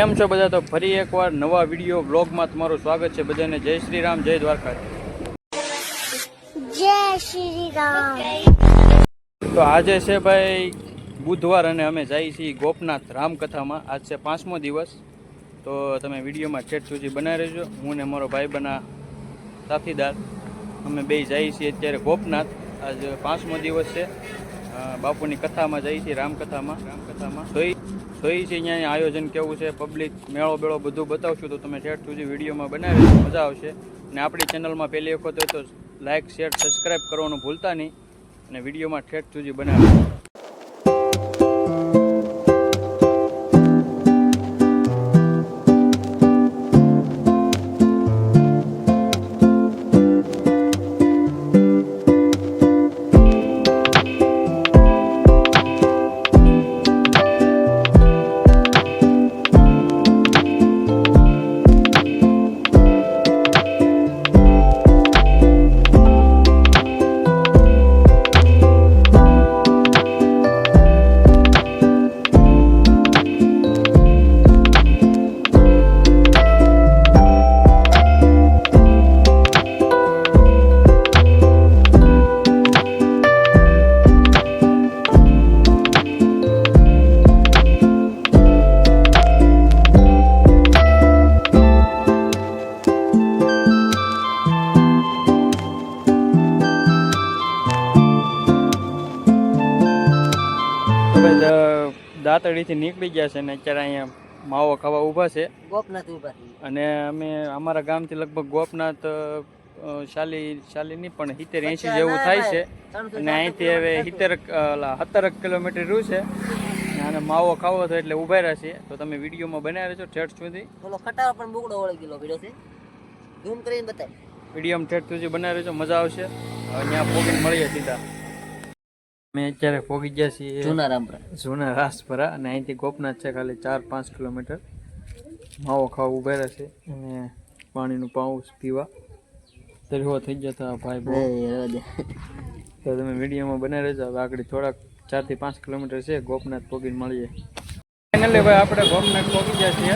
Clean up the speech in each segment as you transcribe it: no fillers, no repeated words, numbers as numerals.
કેમ છો બધા? તો ફરી એકવાર નવા વિડીયો બ્લોગમાં તમારું સ્વાગત છે બધાને. જય શ્રી રામ, જય દ્વારકા. જય શ્રી રામ. તો આજે છે ભાઈ બુધવાર અને અમે જઈએ છીએ ગોપનાથ રામકથામાં. આજ છે 5મો દિવસ. તો તમે વિડીયોમાં છેટ સુધી બનાવી રહેજો. હું ને મારો ભાઈ બના સાથીદાર અમે બે જઈએ છીએ અત્યારે ગોપનાથ. આજ 5મો દિવસ છે. બાપુની કથામાં જઈએ છીએ, રામકથામાં. જોઈ છે અહીંયા આયોજન કેવું છે, પબ્લિક મેળો બેળો બધું બતાવશું. તો તમે છેટ સુધી વિડીયોમાં બનાવી મજા આવશે. અને આપણી ચેનલમાં પહેલી વખત હોય તો લાઇક શેર સબસ્ક્રાઈબ કરવાનું ભૂલતા નહીં. અને વિડીયોમાં ઠેઠ સુધી બનાવી. દાંતડીથી નીકળી ગયા છે ને અત્યારે અહીંયા માવો ખાવા ઊભા છે. ગોપનાથ ઊભા છે. અને અમે અમારા ગામથી લગભગ ગોપનાથ શાલી નહીં પણ 70-80 જેવું થાય છે. અને અહીંથી હવે 17 કિલોમીટર રહ્યું છે. અને માવો ખાવો હતો એટલે ઊભા રહ્યા છીએ. તો તમે વિડીયોમાં બનાવી રહેજો ઠેઠ સુધી. ઓલો ખટારો પણ બુકડો વળી ગયેલો વિડિયો છે, ઝૂમ કરીને બતાય. વિડીયોમાં ઠેઠ સુધી બનાવી રહેજો, મજા આવશે. અહીંયા પોગીને મળીએ સીધા. અમે અત્યારે પહોંચી ગયા છીએ જૂના રાસપરા. અને અહીંથી ગોપનાથ છે ખાલી 4-5 કિલોમીટર. માવો ખાવા ઉભા રહ્યા છે અને પાણીનું પાઉચ પીવા તરવો થઈ જતા ભાઈ બહુ. તો તમે વિડીયોમાં બનાવી રહેજો. હવે આગળ થોડાક 4-5 કિલોમીટર છે, ગોપનાથ પહોંચીને મળીએ. ફાઇનલી ભાઈ આપણે ગોપનાથ પહોંચી ગયા છીએ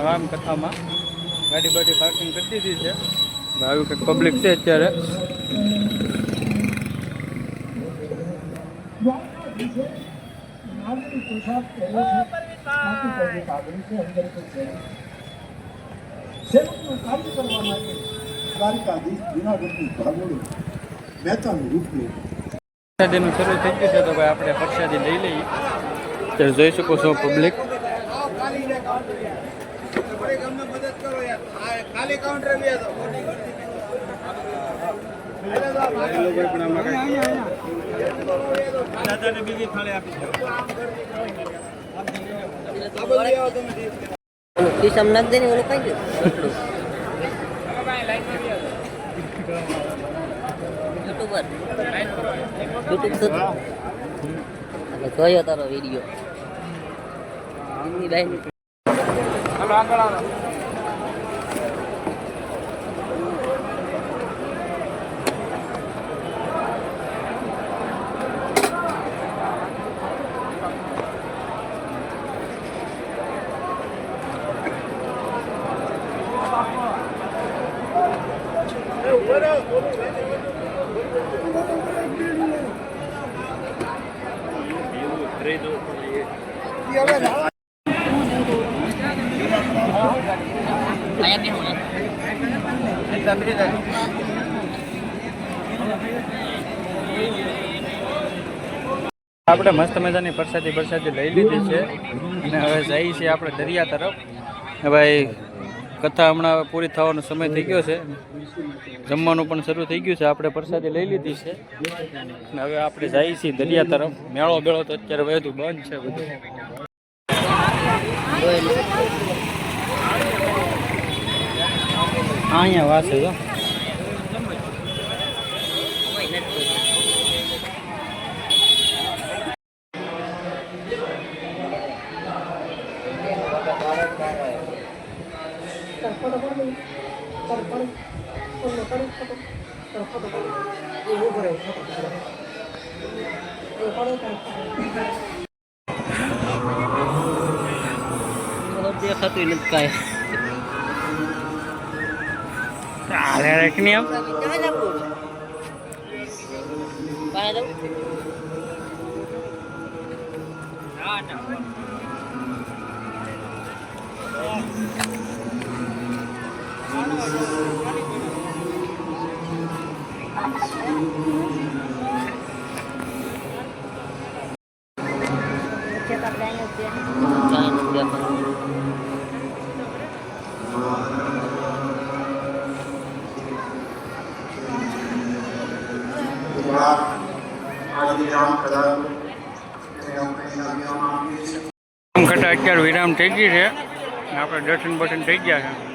રામકથામાં. ગાડી પાર્કિંગ કરી દીધી છે. આવી કંઈક પબ્લિક છે અત્યારે. પ્રસાદીનું શરૂ થઈ ગયું છે તો ભાઈ આપણે પ્રસાદી લઈ લઈએ. ત્યારે જોઈ શકો છો પબ્લિક. કિસમ નાખ દે ને ઓલો કઈ ગયો યુટ્યુબર જોયો તારો વિડીયો. આપણે મસ્ત મજાની પ્રસાદી લઈ લીધી છે અને હવે જઈએ છીએ આપણે દરિયા તરફ. ભાઈ કથા હમણાં પૂરી થવાનો સમય થઈ ગયો છે, જમવાનું પણ શરૂ થઈ ગયું છે. આપણે પ્રસાદી લઈ લીધી છે અને હવે આપણે જઈએ છીએ દરિયા તરફ. મેળો બેળો તો અત્યારે બધું બંધ છે બધું. અહીંયા વાસે જો દેખાતું નથી કાંઈ. હાલે રાખની આમ કાંઈ નથી દેખાતું. ઘટા અત્યારે વિરામ થઈ ગઈ છે આપણે દર્શન બર્શન થઈ ગયા છે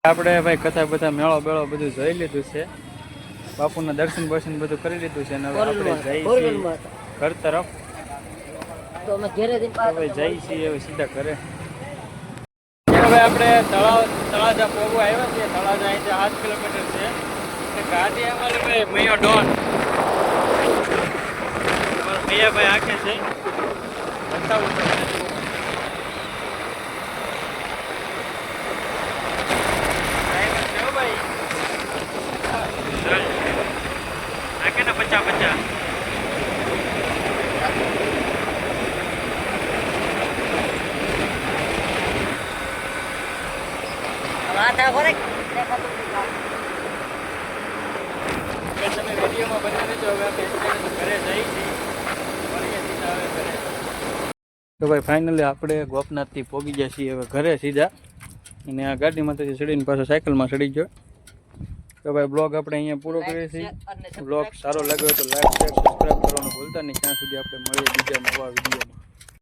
આપણે ભાઈ કથા બધા મેળો બેળો બધું જોઈ લીધું છે, બાપુના દર્શન બર્શન બધું કરી લીધું છે, અને હવે આપણે જઈએ છીએ ઘર તરફ. તો અમે ઘેરે જઈને હવે જઈએ છીએ હવે સીધા ઘરે. હવે આપણે તળાજા પોગવા આવ્યા છીએ. તળાજા અહીંથી 8 કિલોમીટર છે. ગાડી અમારે ભાઈ મૈયો ડોન મૈયા ભાઈ આખે છે. બતાવું તમને. આખે ને 50-50. માથા ફરે તમે વિડીયોમાં બની રહેજો. હવે આપણે ઘરે જઈએ છીએ. મળીએ સીધા હવે ઘરે. તો ભાઈ ફાઇનલી આપણે ગોપનાથથી પહોંચી ગયા છીએ હવે ઘરે સીધા. અને આ ગાડીમાંથી ચડીને પાછો સાયકલમાં ચડી ગયો. તો ભાઈ બ્લોગ આપણે અહીંયા પૂરો કરીએ છીએ. બ્લોગ સારો લાગ્યો તો લાઈક શેર સબસ્ક્રાઈબ કરવાનું ભૂલતા નહીં. ત્યાં સુધી આપણે મળીએ બીજા નવા વિડીયો.